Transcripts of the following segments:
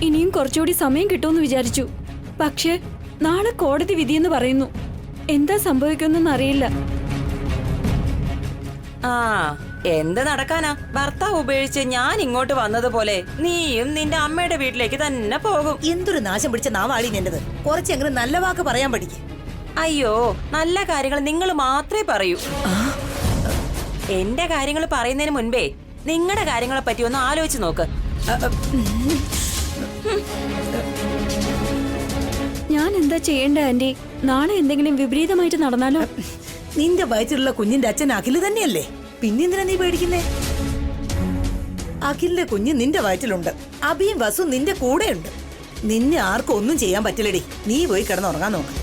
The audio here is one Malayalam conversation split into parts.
ഇനിയും കുറച്ചുകൂടി സമയം കിട്ടുമെന്ന് വിചാരിച്ചു. പക്ഷേ നാളെ കോടതി വിധിയെന്ന് പറയുന്നു. എന്താ സംഭവിക്കുമെന്നൊന്നും അറിയില്ല. ആ എന്ത് നടക്കാനാ? ഭർത്താവ് ഉപേക്ഷിച്ച് ഞാൻ ഇങ്ങോട്ട് വന്നതുപോലെ നീയും നിന്റെ അമ്മയുടെ വീട്ടിലേക്ക് തന്നെ പോകും. എന്തൊരു നാശം പിടിച്ച നാവാളി നിന്റത്. കുറച്ചെങ്കിലും നല്ല വാക്ക് പറയാൻ പഠിക്ക്. അയ്യോ, നല്ല കാര്യങ്ങൾ നിങ്ങൾ മാത്രമേ പറയൂ. എന്റെ കാര്യങ്ങൾ പറയുന്നതിന് മുൻപേ നിങ്ങളുടെ കാര്യങ്ങളെ പറ്റി ഒന്ന് ആലോചിച്ച് നോക്ക്. ഞാൻ എന്താ ചെയ്യേണ്ട ആന്റി? നാളെ എന്തെങ്കിലും വിപരീതമായിട്ട് നടന്നാലോ? നിന്റെ വയറ്റിലുള്ള കുഞ്ഞിന്റെ അച്ഛൻ അഖില് തന്നെയല്ലേ? പിന്നെന്തിനാ നീ പേടിക്കുന്നേ? അഖിലിന്റെ കുഞ്ഞ് നിന്റെ വയറ്റിലുണ്ട്. അഭിയും വസു നിന്റെ കൂടെയുണ്ട്. നിന്നെ ആർക്കും ഒന്നും ചെയ്യാൻ പറ്റില്ലടി. നീ പോയി കിടന്നുറങ്ങാൻ നോക്ക്.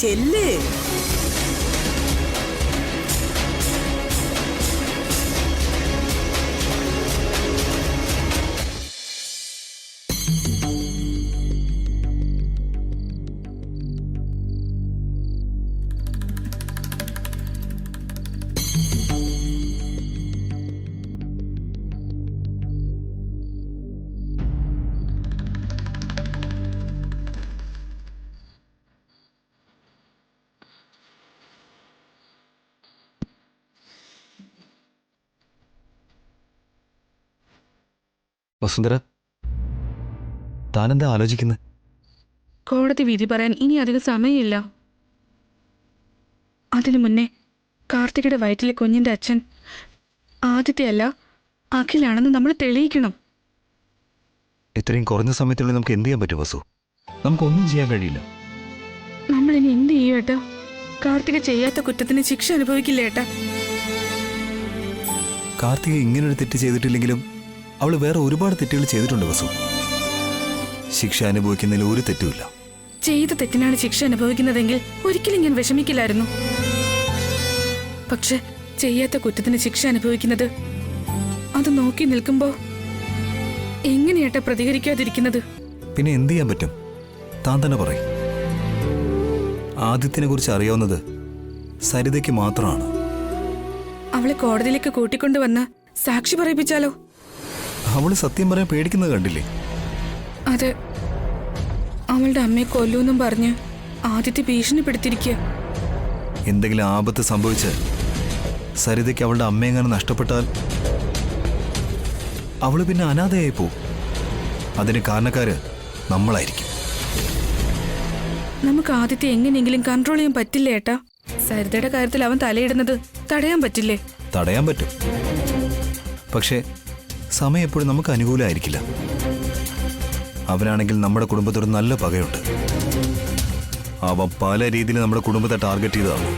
ചെല്ല്. വസുന്ധര, താനെന്താ ആലോചിക്കുന്നത്? കോടതി വിധി പറയാൻ ഇനി അധികം സമയമില്ല. അതിനു മുന്നേ കാർത്തികയുടെ വയറ്റിലെ കുഞ്ഞിന്റെ അച്ഛൻ ആദിത്യയല്ല അഖിലാണെന്ന് നമ്മൾ തെളിയിക്കണം. ഇത്രയും കുറഞ്ഞ സമയത്തിനുള്ളിൽ നമുക്ക് എന്ത് ചെയ്യാൻ പറ്റും വസു? നമുക്കൊന്നും ചെയ്യാൻ കഴിയില്ല. നമ്മളിനി എന്ത് ചെയ്യും ഏട്ടാ? കാർത്തിക ചെയ്യാത്ത കുറ്റത്തിന് ശിക്ഷ അനുഭവിക്കില്ല ഏട്ടാ. കാർത്തിക ഇങ്ങനൊരു തെറ്റ് ചെയ്തിട്ടില്ലെങ്കിലും അവള് വേറെ ഒരുപാട് തെറ്റുകൾ ചെയ്തിട്ടുണ്ട് വസു. ശിക്ഷ അനുഭവിക്കുന്നതിൽ ഒരു തെറ്റുമില്ല. ചെയ്ത തെറ്റിനാണ് ശിക്ഷ അനുഭവിക്കുന്നതെങ്കിൽ ഒരിക്കലും ഞാൻ വിഷമിക്കില്ലായിരുന്നു. പക്ഷെ ചെയ്യാത്ത കുറ്റത്തിന് ശിക്ഷ അനുഭവിക്കുന്നത് അത് നോക്കി നിൽക്കുമ്പോ എങ്ങനെയാട്ടാ പ്രതികരിക്കാതിരിക്കുന്നത്? പിന്നെ എന്ത് ചെയ്യാൻ പറ്റും? താൻ തന്നെ പറയും. ആദിത്യനെ കുറിച്ച് അറിയാവുന്നത് സരിതയ്ക്ക് മാത്രമാണ്. അവളെ കോടതിയിലേക്ക് കൂട്ടിക്കൊണ്ടുവന്ന് സാക്ഷി പറയിപ്പിച്ചാലോ? അവള് സത്യം പറയാൻ പേടിക്കുന്നത് കണ്ടില്ലേ? അത് അവളുടെ അമ്മയെ കൊല്ലൂന്നും പറഞ്ഞ് ആദിത്യ ഭീഷണിപ്പെടുത്തിയിരിക്കുക. എന്തെങ്കിലും ആപത്ത് സംഭവിച്ച് സരിതയ്ക്ക് അവളുടെ അമ്മയെങ്ങാനും നഷ്ടപ്പെട്ടാൽ അവള് പിന്നെ അനാഥയായി പോവും. അതിന് കാരണക്കാര് നമ്മളായിരിക്കും. നമുക്ക് ആദിത്യ എങ്ങനെയെങ്കിലും കൺട്രോൾ ചെയ്യാൻ പറ്റില്ലേ ഏട്ടാ? സരിതയുടെ കാര്യത്തിൽ അവൻ തലയിടുന്നത് തടയാൻ പറ്റില്ലേ? തടയാൻ പറ്റും. പക്ഷേ സമയം എപ്പോഴും നമുക്ക് അനുകൂലമായിരിക്കില്ല. അവനാണെങ്കിൽ നമ്മുടെ കുടുംബത്തോട് നല്ല പകയുണ്ട്. അവൻ പല രീതിയിൽ നമ്മുടെ കുടുംബത്തെ ടാർഗറ്റ് ചെയ്തതാണ്.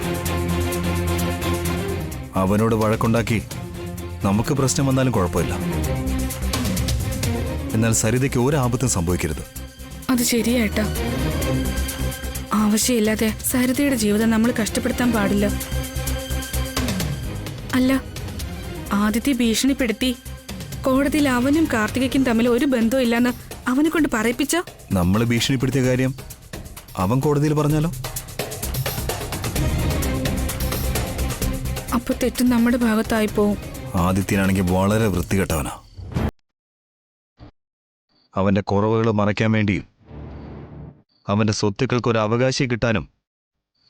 അവനോട് വഴക്കുണ്ടാക്കി നമുക്ക് പ്രശ്നം വന്നാലും കുഴപ്പമില്ല. എന്നാൽ സരിതയ്ക്ക് ഒരാപത്തും സംഭവിക്കരുത്. അത് ശരിയേട്ടാ. ആവശ്യമില്ലാതെ സരിതയുടെ ജീവിതം നമ്മൾ കഷ്ടപ്പെടുത്താൻ പാടില്ല. അല്ല, ആദിത്യ ഭീഷണിപ്പെടുത്തി കോടതിയിൽ അവനും കാർത്തികയ്ക്കും തമ്മിൽ ഒരു ബന്ധവും ഇല്ലെന്ന് അവനെ കൊണ്ട് പറയിപ്പിച്ച നമ്മൾ ഭീഷണിപ്പെടുത്തിയ കാര്യം അവൻ കോടതിയിൽ പറഞ്ഞാലോ? അപ്പൊ തെറ്റും നമ്മുടെ ഭാഗത്തായി പോവും. ആദിത്യനാണെങ്കിൽ വളരെ വൃത്തികെട്ടവനാ. അവന്റെ കുറവുകൾ മറയ്ക്കാൻ വേണ്ടിയും അവന്റെ സ്വത്തുക്കൾക്ക് ഒരു അവകാശി കിട്ടാനും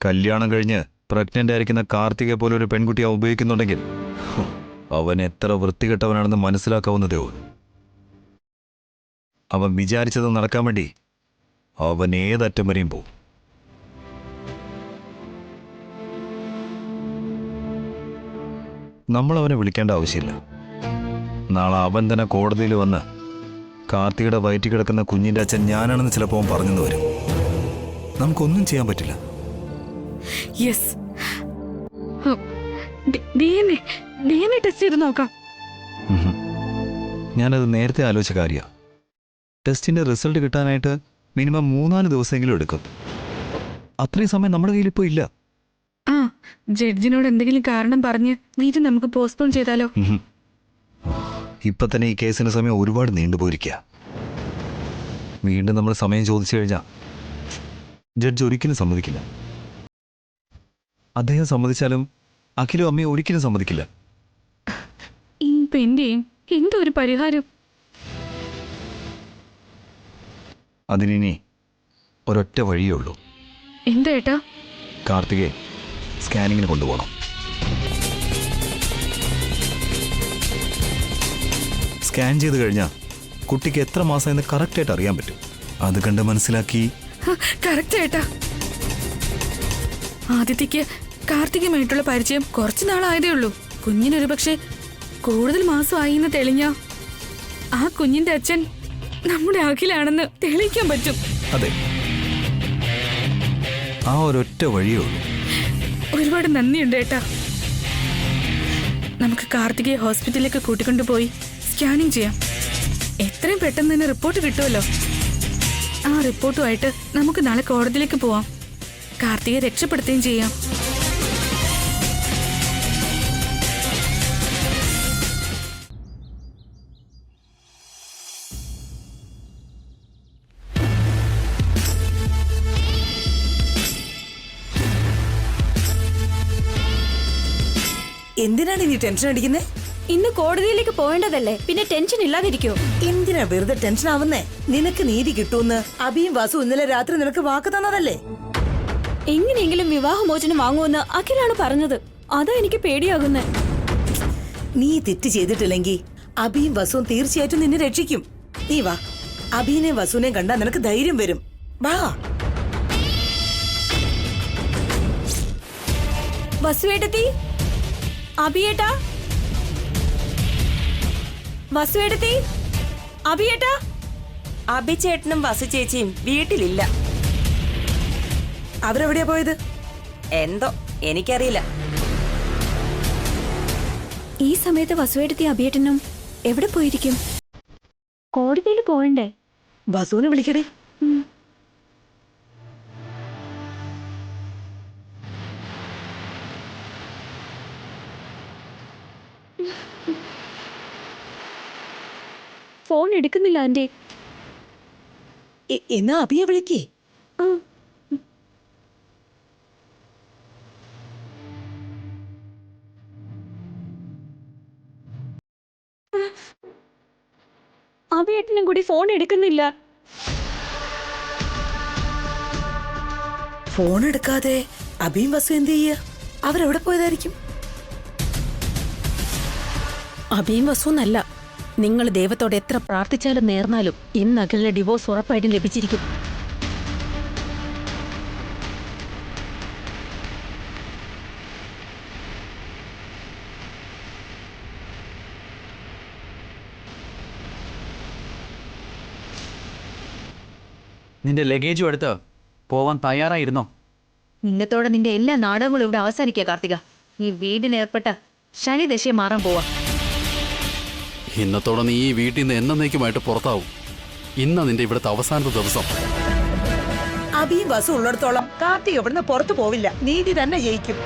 കല്യാണം കഴിഞ്ഞ് പ്രഗ്നന്റ് ആയിരിക്കുന്ന കാർത്തികയെ പോലെ ഒരു പെൺകുട്ടിയെ ഉപയോഗിക്കുന്നുണ്ടെങ്കിൽ അവൻ എത്ര വൃത്തികെട്ടവനാണെന്ന് മനസ്സിലാക്കാവുന്നതേ ഉള്ളൂ. അവൻ വിചാരിച്ചത് നടക്കാൻ വേണ്ടി അവൻ ഏതറ്റം വരെയും പോവും. നമ്മൾ അവനെ വിളിക്കേണ്ട ആവശ്യമില്ല. നാളെ അവൻ തന്നെ കോടതിയിൽ വന്ന് കാർത്തികയുടെ വയറ്റിൽ കിടക്കുന്ന കുഞ്ഞിന്റെ അച്ഛൻ ഞാനാണെന്ന് ചിലപ്പോൾ അവൻ പറഞ്ഞെന്ന് വരും. നമുക്കൊന്നും ചെയ്യാൻ പറ്റില്ല. യെസ്, ടെസ്റ്റ് ചെയ്ത് നോക്കാം. ഞാനത് നേരത്തെ ആലോചിച്ച കാര്യമാണ്. ടെസ്റ്റിന്റെ റിസൾട്ട് കിട്ടാനായിട്ട് മിനിമം 3-4 ദിവസമെങ്കിലും എടുക്കും. അത്രയും സമയം നമ്മുടെ കയ്യിൽ ഇപ്പോൾ ഇല്ല. ആ, ജഡ്ജിനോട് എന്തെങ്കിലും കാരണം പറഞ്ഞ് വീണ്ടും നമുക്ക് പോസ്റ്റ്പോൺ ചെയ്താലോ? ഇപ്പൊ തന്നെ ഈ കേസിന്റെ സമയം ഒരുപാട് നീണ്ടുപോയിരിക്കുക. വീണ്ടും നമ്മൾ സമയം ചോദിച്ചു കഴിഞ്ഞാൽ ജഡ്ജ് ഒരിക്കലും സമ്മതിക്കില്ല. അദ്ദേഹം സമ്മതിച്ചാലും അഖിലും അമ്മയും ഒരിക്കലും സമ്മതിക്കില്ല. ഇപ്പൊ എന്റെയും എന്തോ ഒരു പരിഹാരം. അതിനി ഒരൊറ്റ വഴിയേ ഉള്ളൂ. എന്താ ഏട്ടാ? കാർത്തികയെ സ്കാനിങ്ങിന് കൊണ്ടുപോകണം. സ്കാൻ ചെയ്ത് കഴിഞ്ഞാൽ കുട്ടിക്ക് എത്ര മാസം എന്ന് കറക്റ്റായിട്ട് അറിയാൻ പറ്റും. അത് കണ്ട് മനസ്സിലാക്കി. കറക്റ്റ് ഏട്ടാ. ആദിത്യക്ക് കാർത്തികയുമായിട്ടുള്ള പരിചയം കുറച്ചു നാളായതേ ഉള്ളൂ. കുഞ്ഞിനൊരു പക്ഷെ കൂടുതൽ മാസമായി എന്ന് തെളിഞ്ഞ ആ കുഞ്ഞിന്റെ അച്ഛൻ നമ്മുടെ അഖിലാണെന്ന് തെളിയിക്കാൻ പറ്റും. അതെ, ആ ഒരൊറ്റ വഴിയേ ഉള്ളൂ. ഒരുപാട് നന്ദിയുണ്ട് ഏട്ടാ. നമുക്ക് കാർത്തികയെ ഹോസ്പിറ്റലിലേക്ക് കൂട്ടിക്കൊണ്ടുപോയി സ്കാനിങ് ചെയ്യാം. എത്രയും പെട്ടെന്ന് തന്നെ റിപ്പോർട്ട് കിട്ടുമല്ലോ. ആ റിപ്പോർട്ടുമായിട്ട് നമുക്ക് നാളെ കോടതിയിലേക്ക് പോവാം. കാർത്തികയെ രക്ഷപ്പെടുത്തുകയും ചെയ്യാം. എന്തിനാണ് നീ ടെൻഷൻ അടിക്കുന്നേ? ഇന്ന് കോടതിയിലേക്ക് പോവേണ്ടതല്ലേ, പിന്നെ ടെൻഷൻ ഇല്ലാതിരിക്കോ? എന്തിനാ വെറുതെ ടെൻഷൻ ആവുന്നേ? നിനക്ക് നീതി കിട്ടൂന്ന് അഭിയും വാസു ഇന്നലെ രാത്രി നിനക്ക് വാക്ക് തന്നതല്ലേ? എങ്ങനെയെങ്കിലും വിവാഹമോചനം വാങ്ങുമെന്ന് അഖിലാണ് പറഞ്ഞത്. അതാ എനിക്ക് പേടിയാകുന്നേ. നീ തെറ്റ് ചെയ്തിട്ടില്ലെങ്കിൽ അഭിയും വസുവും തീർച്ചയായിട്ടും നിന്നെ രക്ഷിക്കും. നീ വാ, അഭിനെയും വസുവിനെയും കണ്ടാ നിനക്ക് ധൈര്യം വരും. വാ. വസുവേട്ടത്തി, അഭിയേട്ടാ, വസുവേട്ടത്തി, അഭിയേട്ടാ. അഭിചേട്ടനും വസു ചേച്ചിയും വീട്ടിലില്ല. അവരെവിടെയാ പോയത്? എന്തോ എനിക്കറിയില്ല. ഈ സമയത്ത് വസുവേട്ടത്തി അഭിയേട്ടനും എവിടെ പോയിരിക്കും? കോടതിയിൽ പോകണ്ടേ? വസുവിനെ വിളിക്കടേ. ഫോൺ എടുക്കുന്നില്ല ആന്റി. എന്നാ അഭിയെ വിളിക്കേ. അഭിയേട്ടനും കൂടി ഫോൺ എടുക്കുന്നില്ല. ഫോൺ എടുക്കാതെ അഭിയും വസു എന്ത് ചെയ്യ? അവരെവിടെ പോയതായിരിക്കും? അഭിയും വസുന്നല്ല. നിങ്ങൾ ദൈവത്തോട് എത്ര പ്രാർത്ഥിച്ചാലും നേർന്നാലും ഇന്ന് അഖിലിന്റെ ഡിവോഴ്സ് ഉറപ്പായിട്ടും ലഭിച്ചിരിക്കും. നിന്റെ ലഗേജും എടുത്ത് പോവാൻ തയ്യാറായിരുന്നോ? ഇന്നത്തോടെ നിന്റെ എല്ലാ നാടകങ്ങളും ഇവിടെ അവസാനിക്കുക കാർത്തിക. നീ വീടിനേർപ്പെട്ട ശനി ദശയെ മാറാൻ പോവാ. ഇന്നത്തോടെ നീ ഈ വീട്ടിൽ നിന്ന് എന്നേക്കുമായിട്ട് പുറത്താവും. ഇന്ന നിന്റെ ഇവിടുത്തെ അവസാനത്തെ ദിവസം. അഭിയും വസു ഉള്ളിടത്തോളം കാർത്തിക ഇവിടുന്ന് പുറത്തു പോവില്ല. നീതി തന്നെ ജയിക്കും.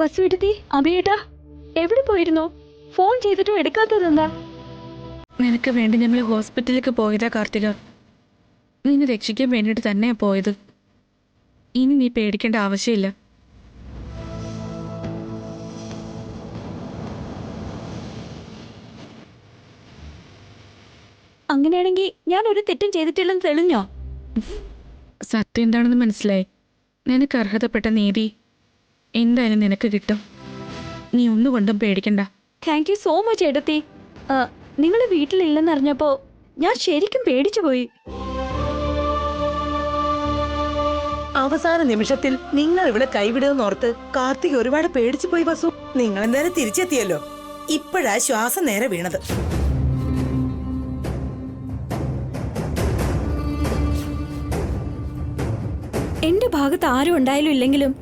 വസുവേട്ടത്തി, അഭിയേട്ടാ, എവിടെ പോയിരുന്നോ? ഫോൺ ചെയ്തിട്ടും എടുക്കാത്തതെന്താ? നിനക്ക് വേണ്ടി ഞങ്ങൾ ഹോസ്പിറ്റലിലേക്ക് പോയതാ കാർത്തിക. നിന്നെ രക്ഷിക്കാൻ വേണ്ടിയിട്ട് തന്നെയാ പോയത്. ഇനി നീ പേടിക്കേണ്ട ആവശ്യമില്ല. അങ്ങനെയാണെങ്കിൽ ഞാൻ ഒരു തെറ്റും ചെയ്തിട്ടില്ലെന്ന് തെളിഞ്ഞോ? സത്യം എന്താണെന്ന് മനസ്സിലായി. നിനക്ക് അർഹതപ്പെട്ട നീതി എന്തായാലും നിനക്ക് കിട്ടും. നീ ഒന്നുകൊണ്ടും പേടിക്കണ്ട. താങ്ക് യു സോ മച്ച് ഏട്ടത്തി. നിങ്ങൾ വീട്ടിലില്ലെന്നറിഞ്ഞപ്പോ ഞാൻ ശരിക്കും പേടിച്ചു പോയി. അവസാന നിമിഷത്തിൽ നിങ്ങൾ ഇവിടെ കൈവിടുമെന്നോർത്ത് കാർത്തിക് ഒരുപാട് പേടിച്ചു പോയി വസു. നിങ്ങൾ എന്തായാലും തിരിച്ചെത്തിയല്ലോ. ഇപ്പോഴാ ശ്വാസം നേരെ വീണത്. എന്റെ ഭാഗത്ത് ആരും ഉണ്ടായാലും ഇല്ലെങ്കിലും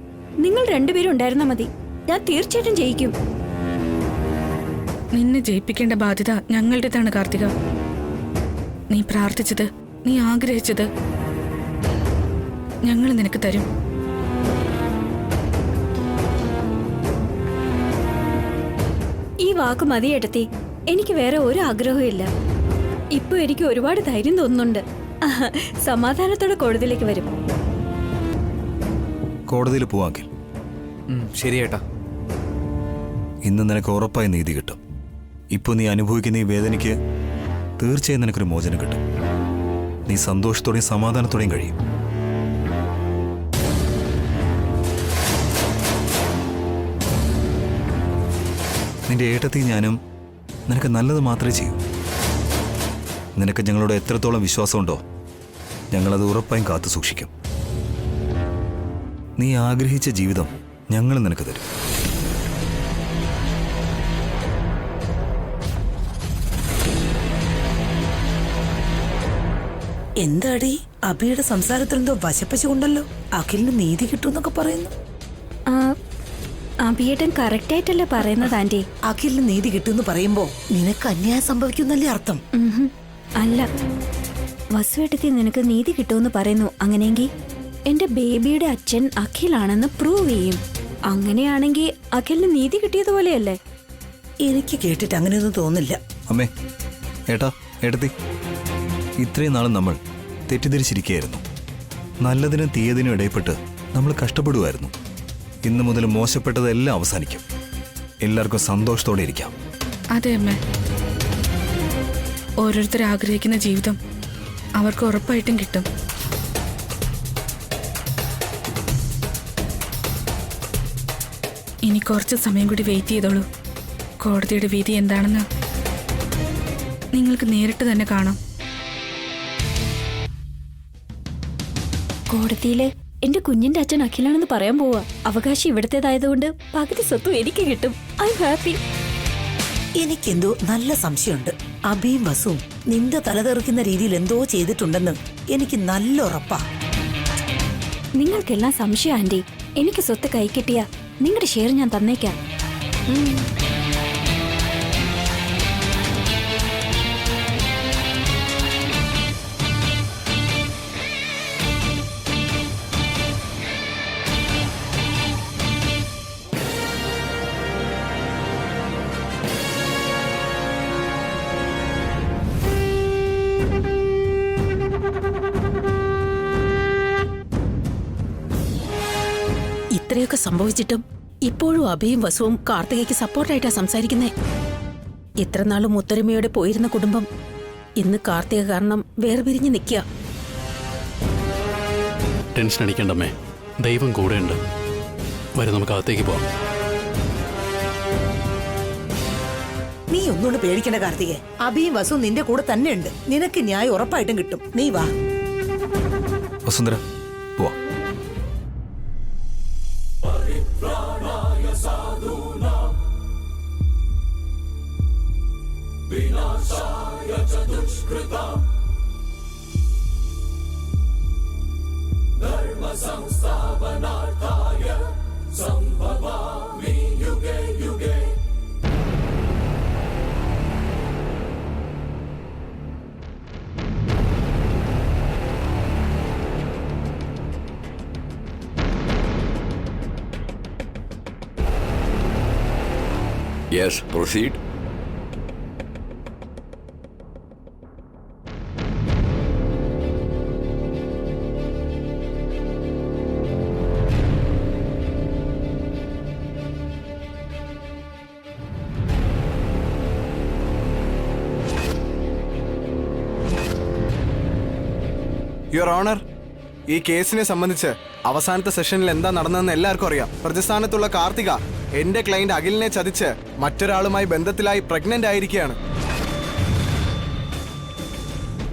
നിങ്ങൾ രണ്ടുപേരും ഉണ്ടായിരുന്നാ മതി. ഞാൻ തീർച്ചയായിട്ടും ജയിക്കും. നിന്നെ ജയിപ്പിക്കേണ്ട ബാധ്യത ഞങ്ങളുടേതാണ് കാർത്തിക. നീ പ്രാർത്ഥിച്ചത്, നീ ആഗ്രഹിച്ചത് ഞങ്ങൾ നിനക്ക് തരും. ഈ വാക്ക് മതി ഏട്ടത്തി. എനിക്ക് വേറെ ഒരു ആഗ്രഹവും ഇല്ല. ഇപ്പൊ എനിക്ക് ഒരുപാട് ധൈര്യം തോന്നുന്നുണ്ട്. സമാധാനത്തോടെ കോടതിയിലേക്ക് വരും. കോടതിയിൽ പോവാങ്കിൽ ശരി ഏട്ടാ. ഇന്ന് നിനക്ക് ഉറപ്പായി നീതി കിട്ടും. ഇപ്പോൾ നീ അനുഭവിക്കുന്ന ഈ വേദനയ്ക്ക് തീർച്ചയായും നിനക്കൊരു മോചനം കിട്ടും. നീ സന്തോഷത്തോടെയും സമാധാനത്തോടെയും കഴിയും. നിന്റെ ഏട്ടത്തി ഞാനും നിനക്ക് നല്ലത് മാത്രമേ ചെയ്യൂ. നിനക്ക് ഞങ്ങളോട് എത്രത്തോളം വിശ്വാസമുണ്ടോ ഞങ്ങളത് ഉറപ്പായും കാത്തു സൂക്ഷിക്കും. നീ ആഗ്രഹിച്ച ജീവിതം ഞങ്ങൾ നിനക്ക് തരും. എന്താടി അബിയുടെ സംസാരത്തിൽ എന്തോ വശപ്പശുണ്ടല്ലോ. അഖിലിന് നീതി കിട്ടുമെന്നൊക്കെ പറയുന്നു. അഭിയേട്ടൻ കറക്റ്റ് ആയിട്ടല്ലേ പറയുന്നത് ആന്റി? അഖിലിന് നീതി കിട്ടുമെന്ന് പറയുമ്പോ നിനക്ക് അന്യായം സംഭവിക്കുന്നല്ലേ അർത്ഥം? അല്ല, വസുവേട്ടത്തി നിനക്ക് നീതി കിട്ടുമെന്ന് പറയുന്നു. അങ്ങനെയെങ്കിൽ എന്റെ ബേബിയുടെ അച്ഛൻ അഖിലാണെന്ന് പ്രൂവ് ചെയ്യും. അങ്ങനെയാണെങ്കിൽ അഖിലിന് നീതി കിട്ടിയതുപോലെയല്ലേ? എനിക്ക് കേട്ടിട്ട് അങ്ങനെയൊന്നും തോന്നില്ല. അമ്മേ, ഏട്ടാ, ഏട്ടത്തി, ഇത്രയും നാളും നമ്മൾ തെറ്റിദ്ധരിച്ചിരിക്കുകയായിരുന്നു. നല്ലതിനും തീയതിനും ഇടയിൽപ്പെട്ട് നമ്മൾ കഷ്ടപ്പെടുമായിരുന്നു. ഇന്നു മുതൽ മോശപ്പെട്ടതെല്ലാം അവസാനിക്കും. എല്ലാവർക്കും സന്തോഷത്തോടെ ഇരിക്കാം. അതെ അമ്മേ, ഓരോരുത്തർ ആഗ്രഹിക്കുന്ന ജീവിതം അവർക്ക് ഉറപ്പായിട്ടും കിട്ടും. ഇനി കുറച്ച് സമയം കൂടി വെയിറ്റ് ചെയ്തോളൂ. കോടതിയുടെ വിധി എന്താണെന്ന് നിങ്ങൾക്ക് നേരിട്ട് തന്നെ കാണാം. കോടതിയില് എന്റെ കുഞ്ഞിന്റെ അച്ഛൻ അഖിലാണെന്ന് പറയാൻ പോവാ. അവകാശം ഇവിടത്തേതായതുകൊണ്ട് പകുതി സ്വത്തും എനിക്ക് കിട്ടും. I am happy. എനിക്കെന്തോ നല്ല സംശയമുണ്ട്. അബിയും വസുവും നിന്റെ തലതെറിക്കുന്ന രീതിയിൽ എന്തോ ചെയ്തിട്ടുണ്ടെന്ന് എനിക്ക് നല്ല ഉറപ്പാ. നിങ്ങൾക്കെല്ലാം സംശയം ആന്റി. എനിക്ക് സ്വത്ത് കൈ കിട്ടിയ നിങ്ങളുടെ ഷെയർ ഞാൻ തന്നേക്കാം. ഇത്രയൊക്കെ സംഭവിച്ചിട്ടും ഇപ്പോഴും അഭിയും വസുവും കാർത്തികയ്ക്ക് സപ്പോർട്ടായിട്ടാ സംസാരിക്കുന്നേ. ഇത്രനാളും ഒത്തൊരുമയോടെ പോയിരുന്ന കുടുംബം ഇന്ന് കാർത്തിക കാരണം വേർപിരിഞ്ഞ് നിൽക്കുക. ടെൻഷൻ അടിക്കണ്ടമ്മേ, ദൈവം കൂടെയുണ്ട്. വരും, നമുക്ക് അകത്തേക്ക് പോവാം. നീ ഒന്നുകൊണ്ട് പേടിക്കേണ്ട കാർത്തികേ. അബിയും വസുവും നിന്റെ കൂടെ തന്നെ ഉണ്ട്. നിനക്ക് ന്യായം ഉറപ്പായിട്ടും കിട്ടും. നീ വാ. വസുന്ധര, പോവാ. Yes, proceed. യുവർ ഓണർ, ഈ കേസിനെ സംബന്ധിച്ച് അവസാനത്തെ സെഷനിൽ എന്താ നടന്നതെന്ന് എല്ലാവർക്കും അറിയാം. പ്രതിസ്ഥാനത്തുള്ള കാർത്തിക എന്റെ ക്ലയന്റ് അഖിലിനെ ചതിച്ച് മറ്റൊരാളുമായി ബന്ധത്തിലായി പ്രഗ്നന്റ് ആയിരിക്കുകയാണ്.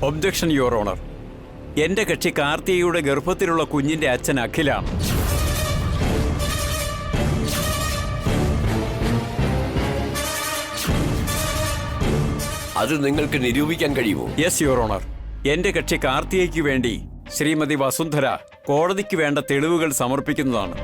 Objection your honour. എന്റെ കക്ഷി കാർത്തികയുടെ ഗർഭത്തിലുള്ള കുഞ്ഞിന്റെ അച്ഛൻ അഖിലാണ്. അത് നിങ്ങൾക്ക് നിരൂപിക്കാൻ കഴിയുമോ? Yes your honour. എന്റെ കക്ഷി കാർത്തികയ്ക്ക് വേണ്ടി ശ്രീമതി വസുന്ധര കോടതിക്ക് വേണ്ട തെളിവുകൾ സമർപ്പിക്കുന്നതാണ്.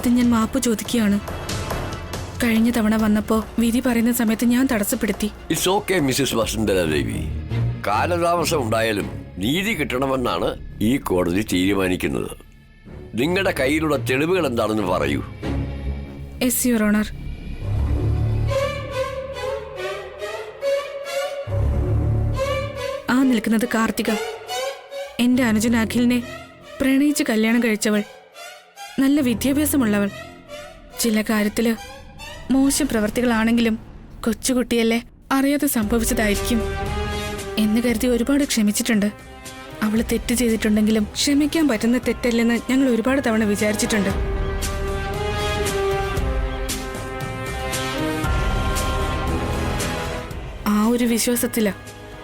ആദ്യം ഞാൻ മാപ്പ് ചോദിക്കുകയാണ്. കഴിഞ്ഞ തവണ വന്നപ്പോ വിധി പറയുന്ന സമയത്ത് ഞാൻ തടസ്സപ്പെടുത്തി. ഇറ്റ്സ് ഓക്കെ മിസ്സസ് വസുന്ധര ദേവി. കാലതാമസം ഉണ്ടായാലും നീതി കിട്ടണമെന്നാണ് ഈ കോടതി തീരുമാനിക്കുന്നത്. നിങ്ങളുടെ കയ്യിലുള്ള തെളിവുകൾ എന്താണെന്ന് പറയൂ. Yes your honour. ആ നിൽക്കുന്നത് കാർത്തിക, എന്റെ അനുജൻ അഖിലിനെ പ്രണയിച്ച് കല്യാണം കഴിച്ചവൾ. നല്ല വിദ്യാഭ്യാസമുള്ളവൾ. ചില കാര്യത്തില് മോശം പ്രവർത്തികളാണെങ്കിലും കൊച്ചുകുട്ടിയല്ലേ, അറിയാതെ സംഭവിച്ചതായിരിക്കും എന്ന് കരുതി ഒരുപാട് ക്ഷമിച്ചിട്ടുണ്ട്. അവള് തെറ്റ് ചെയ്തിട്ടുണ്ടെങ്കിലും ക്ഷമിക്കാൻ പറ്റുന്ന തെറ്റല്ലെന്ന് ഞങ്ങൾ ഒരുപാട് തവണ വിചാരിച്ചിട്ടുണ്ട്. ആ ഒരു വിശ്വാസത്തില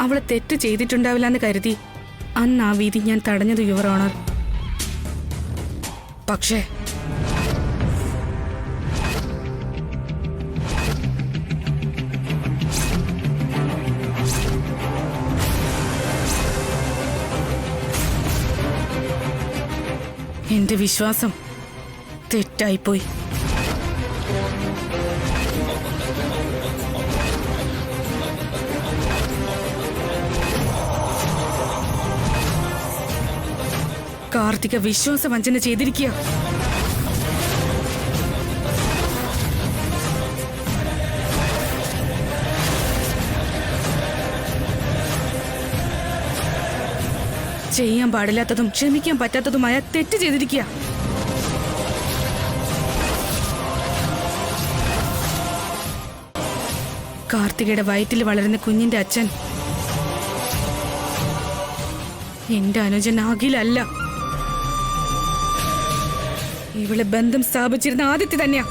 അവള് തെറ്റ് ചെയ്തിട്ടുണ്ടാവില്ല എന്ന് കരുതി അന്ന് ആ വീതി ഞാൻ തടഞ്ഞത് യുവർ ഓണർ. പക്ഷേ എന്റെ വിശ്വാസം തെറ്റായിപ്പോയി. കാർത്തിക വിശ്വാസവഞ്ചന ചെയ്തിരിക്കുക. ചെയ്യാൻ പാടില്ലാത്തതും ക്ഷമിക്കാൻ പറ്റാത്തതുമായ തെറ്റ് ചെയ്തിരിക്കുക. കാർത്തികയുടെ വയറ്റിൽ വളരുന്ന കുഞ്ഞിന്റെ അച്ഛൻ എന്റെ അനുജൻ അഖിലല്ല. ഇവളെ ബന്ധം സ്ഥാപിച്ചിരുന്ന ആദിത്യ തന്നെയാ.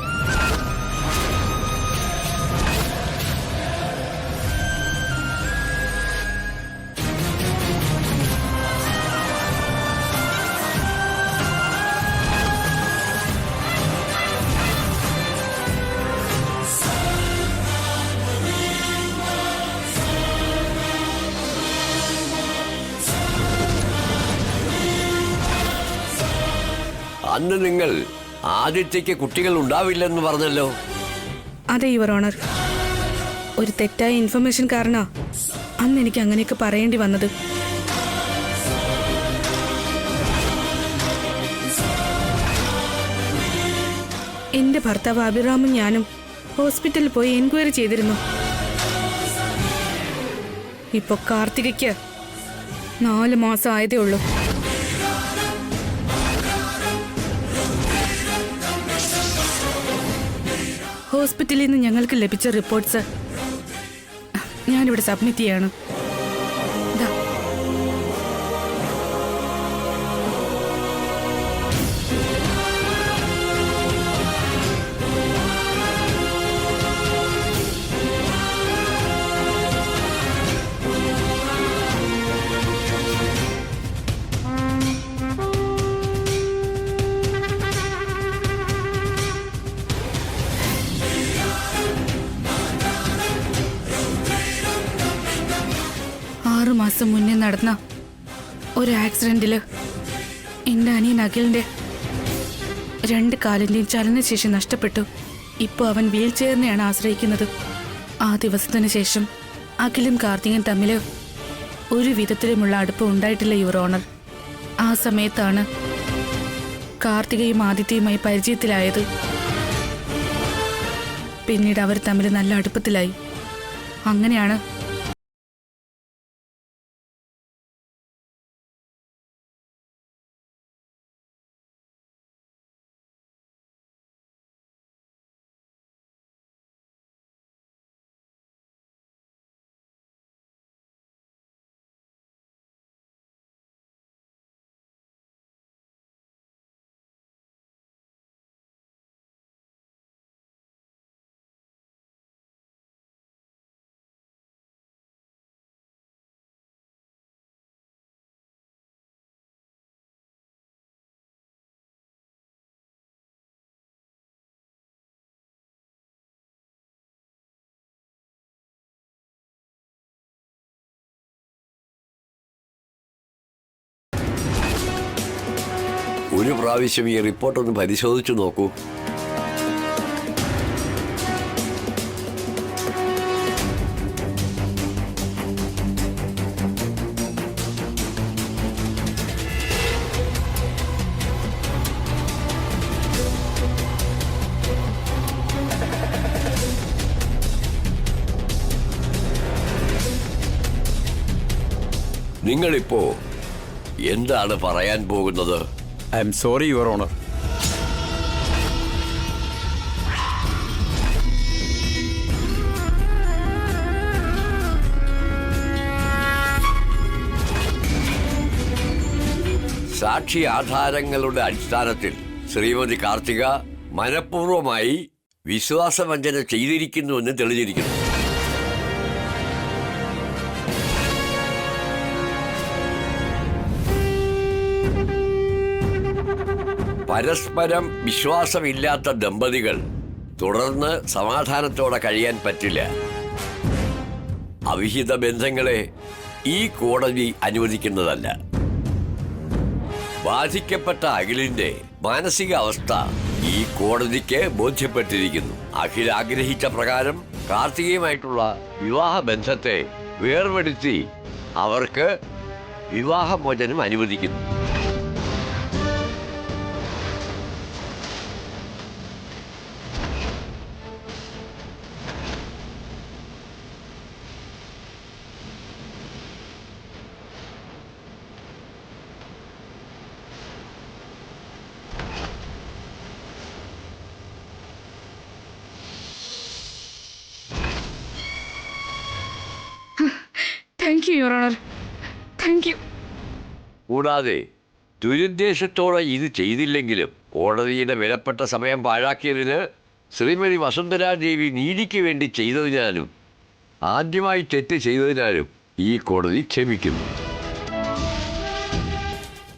അന്ന് നിങ്ങൾ ആദിത്യക്ക് കുട്ടികൾ ഉണ്ടാവില്ലെന്ന് പറഞ്ഞല്ലോ. അതെ യുവർ ഓണർ. ഒരു തെറ്റായ ഇൻഫർമേഷൻ കാരണാ അന്ന് എനിക്ക് അങ്ങനെയൊക്കെ പറയേണ്ടി വന്നത്. എന്റെ ഭർത്താവ് അഭിറാമും ഞാനും ഹോസ്പിറ്റലിൽ പോയി എൻക്വയറി ചെയ്തിരുന്നു. ഇപ്പൊ കാർത്തികയ്ക്ക് 4 മാസം ആയതേ ഉള്ളൂ. ഹോസ്പിറ്റലിൽ നിന്ന് ഞങ്ങൾക്ക് ലഭിച്ച റിപ്പോർട്ട്സ് ഞാനിവിടെ സബ്മിറ്റ് ചെയ്യാണ്. ദാ. മാസം മുന്നേ നടന്ന ഒരു ആക്സിഡന്റില് എന്റെ അനിയൻ അഖിലിന്റെ 2 കാലിന്റെയും ചലനശേഷി നഷ്ടപ്പെട്ടു. ഇപ്പോൾ അവൻ വീൽ ചെയറിനെയാണ് ആശ്രയിക്കുന്നത്. ആ ദിവസത്തിന് ശേഷം അഖിലും കാർത്തികൻ തമ്മിൽ ഒരു വിധത്തിലുമുള്ള അടുപ്പം ഉണ്ടായിട്ടില്ല യുവർ ഓണർ. ആ സമയത്താണ് കാർത്തികയും ആദിത്യയുമായി പരിചയത്തിലായത്. പിന്നീട് അവർ തമ്മിൽ നല്ല അടുപ്പത്തിലായി. അങ്ങനെയാണ് ഒരു പ്രാവശ്യം ഈ റിപ്പോർട്ട് ഒന്ന് പരിശോധിച്ചു നോക്കൂ. നിങ്ങളിപ്പോ എന്താണ് പറയാൻ പോകുന്നത്? I am sorry your honour. സാക്ഷി ആധാരങ്ങളുടെ അടിസ്ഥാനത്തിൽ ശ്രീമതി കാർത്തിക മനഃപൂർവ്വമായി വിശ്വാസവഞ്ചന ചെയ്തിരിക്കുന്നുവെന്ന് തെളിഞ്ഞിരിക്കുന്നു. പരസ്പരം വിശ്വാസമില്ലാത്ത ദമ്പതികൾ തുടർന്ന് സമാധാനത്തോടെ കഴിയാൻ പറ്റില്ല. അവിഹിത ബന്ധങ്ങളെ ഈ കോടതി അനുവദിക്കുന്നതല്ല. ബാധിക്കപ്പെട്ട അഖിലിന്റെ മാനസികാവസ്ഥ ഈ കോടതിക്ക് ബോധ്യപ്പെട്ടിരിക്കുന്നു. അഖിൽ ആഗ്രഹിച്ച പ്രകാരം കാർത്തികയുമായിട്ടുള്ള വിവാഹ ബന്ധത്തെ വേർപെടുത്തി അവർക്ക് വിവാഹമോചനം അനുവദിക്കുന്നു. Thank you your honour, thank you. കൂടാതെ ദുരുദ്ദേശത്തോടെ ഇത് ചെയ്തില്ലെങ്കിലും കോടതിയുടെ വിലപ്പെട്ട സമയം പാഴാക്കിയതിന് ശ്രീമതി വസുന്ധരാദേവി നീതിക്ക് വേണ്ടി ചെയ്തതിനാലും ആദ്യമായി തെറ്റ് ചെയ്തതിനാലും ഈ കോടതി ക്ഷമിക്കുന്നു.